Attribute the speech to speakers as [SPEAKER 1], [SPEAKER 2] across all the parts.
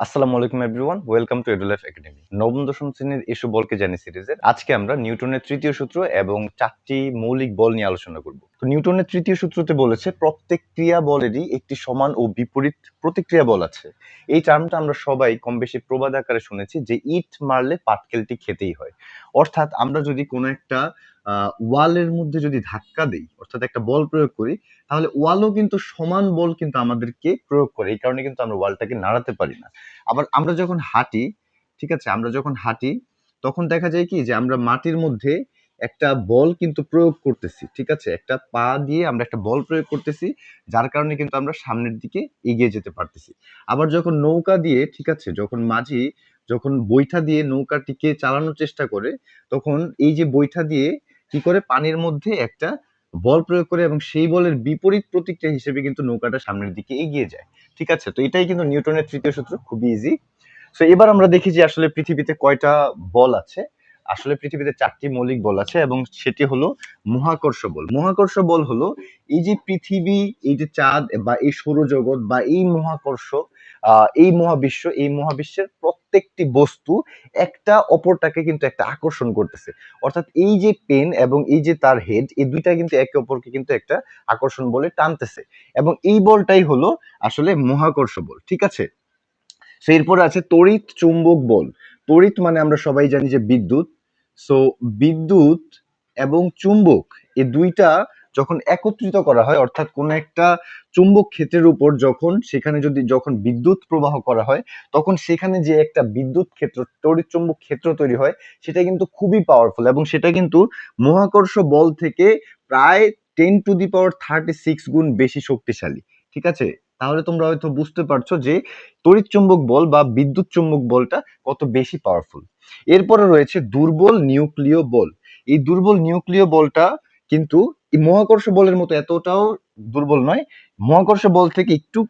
[SPEAKER 1] আসসালামু আলাইকুম everyone, welcome to এডুলাইফ academy. নবম দশম শ্রেণীর এসো বলকে জানি সিরিজের আজকে আমরা নিউটনের তৃতীয় সূত্র এবং চারটি মৌলিক বল নিয়ে আলোচনা করব। তো নিউটনের তৃতীয় সূত্রতে বলেছে প্রত্যেক ক্রিয়া বলেরই একটি সমান ও বিপরীত প্রতিক্রিয়া বল আছে। এই টার্মটা আমরা সবাই কম বেশি প্রবাদ আকারে শুনেছি যে ইট মারলে পাটকেলটি খেতেই হয়। অর্থাৎ আমরা যদি কোনো একটা ওয়ালের মধ্যে যদি ধাক্কা দেই, অর্থাৎ একটা বল প্রয়োগ করি, তাহলে ওয়ালও কিন্তু সমান বল কিন্তু আমাদেরকে প্রয়োগ করে। এই কারণে কিন্তু আমরা ওয়ালটাকে নাড়াতে পারি না। আবার আমরা যখন হাঁটি, ঠিক আছে, আমরা যখন হাঁটি তখন দেখা যায় কি যে আমরা মাটির মধ্যে একটা বল কিন্তু প্রয়োগ করতেছি, ঠিক আছে, একটা পা দিয়ে আমরা একটা বল প্রয়োগ করতেছি, যার কারণে কিন্তু আমরা সামনের দিকে এগিয়ে যেতে পারতেছি। আবার যখন নৌকা দিয়ে, ঠিক আছে, যখন মাঝি যখন বৈঠা দিয়ে নৌকাটিকে চালানোর চেষ্টা করে, তখন এই যে বৈঠা দিয়ে কি করে পানির মধ্যে একটা বল প্রয়োগ করে এবং সেই বলের বিপরীত প্রতিক্রিয়া হিসেবে কিন্তু নৌকাটা সামনের দিকে এগিয়ে যায়। ঠিক আছে, তো এটাই কিন্তু নিউটনের তৃতীয় সূত্র, খুবই ইজি। সো এবার আমরা দেখি যে আসলে পৃথিবীতে কয়টা বল আছে। আসলে পৃথিবীতে চারটি মৌলিক বল আছে এবং সেটি হলো মহাকর্ষ বল। মহাকর্ষ বল হলো এই যে পৃথিবী, এই যে চাঁদ বা এই সৌরজগৎ বা এই মহাকর্ষ, এই মহাবিশ্ব, এই মহাবিশ্বের প্রত্যেকটি বস্তু একটা অপরটাকে কিন্তু একটা আকর্ষণ করতেছে। অর্থাৎ এই যে পেন এবং এই যে তার হেড, এই দুইটা কিন্তু একে অপরকে কিন্তু একটা আকর্ষণ বলে টানতেছে এবং এই বলটাই হলো আসলে মহাকর্ষ বল। ঠিক আছে, সো এরপরে আছে তড়িৎ চুম্বক বল। তড়িৎ মানে আমরা সবাই জানি যে বিদ্যুৎ। সো বিদ্যুৎ এবং চুম্বক, এই দুইটা যখন একত্রিত করা হয়, অর্থাৎ কোন একটা চুম্বক ক্ষেত্রের উপর যখন বিদ্যুৎ প্রবাহ করা হয়, তখন সেখানে যে একটা বিদ্যুৎ ক্ষেত্র, তড়িৎ চুম্বক ক্ষেত্র তৈরি হয়, সেটা কিন্তু খুবই পাওয়ারফুল এবং সেটা কিন্তু মহাকর্ষ বল থেকে প্রায় 10⁻36 গুণ বেশি শক্তিশালী। ঠিক আছে, তাহলে তোমরা হয়তো বুঝতে পারছো যে তড়িৎ চুম্বক বল বা বিদ্যুৎ চুম্বক বলটা কত বেশি পাওয়ারফুল। এরপরে রয়েছে দুর্বল নিউক্লিয় বল। এই দুর্বল নিউক্লিয় বলটা কিন্তু এই মহাকর্ষ বলের মতো এতটাও দুর্বল নয়, মহাকর্ষ বল থেকে একটু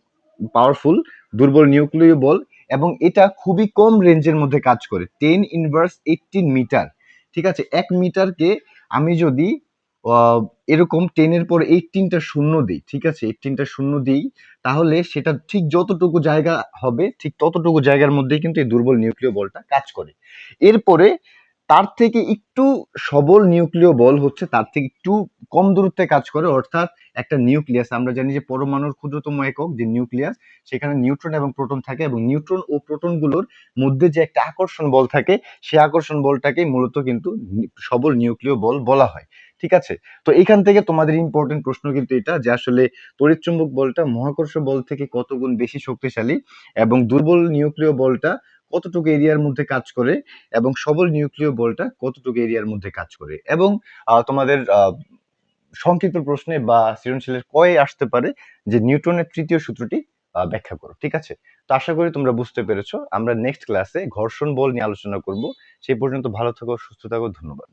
[SPEAKER 1] পাওয়ারফুল দুর্বল নিউক্লিয় বল, এবং এটা খুবই কম রেঞ্জের মধ্যে কাজ করে, 10⁻18 মিটার। ঠিক আছে, 1 মিটারকে আমি যদি এরকম 10 এর পর 18টা শূন্য দিই, ঠিক আছে, 18টা শূন্য দিই, তাহলে সেটা ঠিক যতটুকু জায়গা হবে ঠিক ততটুকু জায়গার মধ্যেই কিন্তু এই দুর্বল নিউক্লিয় বলটা কাজ করে। এরপরে তার থেকে একটু সবল নিউক্লিয় বল হচ্ছে তার থেকে একটু কম দূরত্বে কাজ করে, অর্থাৎ একটা নিউক্লিয়াস, আমরা জানি যে পরমাণুর ক্ষুদ্রতম একক যে নিউক্লিয়াস, সেখানে নিউট্রন এবং প্রোটন থাকে এবং নিউট্রন ও প্রোটনগুলোর মধ্যে যে একটা আকর্ষণ বল থাকে, সেই আকর্ষণ বলটাকে মূলত কিন্তু সবল নিউক্লিয় বল বলা হয়। ঠিক আছে, তো এখান থেকে তোমাদের ইম্পর্টেন্ট প্রশ্ন কিন্তু এটা যে আসলে তড়িৎচুম্বক বলটা মহাকর্ষ বল থেকে কত গুণ বেশি শক্তিশালী এবং দুর্বল নিউক্লিয় বলটা কতটুকু এরিয়ার মধ্যে কাজ করে এবং সবল নিউক্লিয় বলটা কতটুকু এরিয়ার মধ্যে কাজ করে। এবং তোমাদের সংক্ষিপ্ত প্রশ্নে বা সৃজনশীলের কয়ে আসতে পারে যে নিউটনের তৃতীয় সূত্রটি ব্যাখ্যা করো। ঠিক আছে, তো আশা করি তোমরা বুঝতে পেরেছো। আমরা নেক্সট ক্লাসে ঘর্ষণ বল নিয়ে আলোচনা করব। সেই পর্যন্ত ভালো থাকো, সুস্থ থাকো, ধন্যবাদ।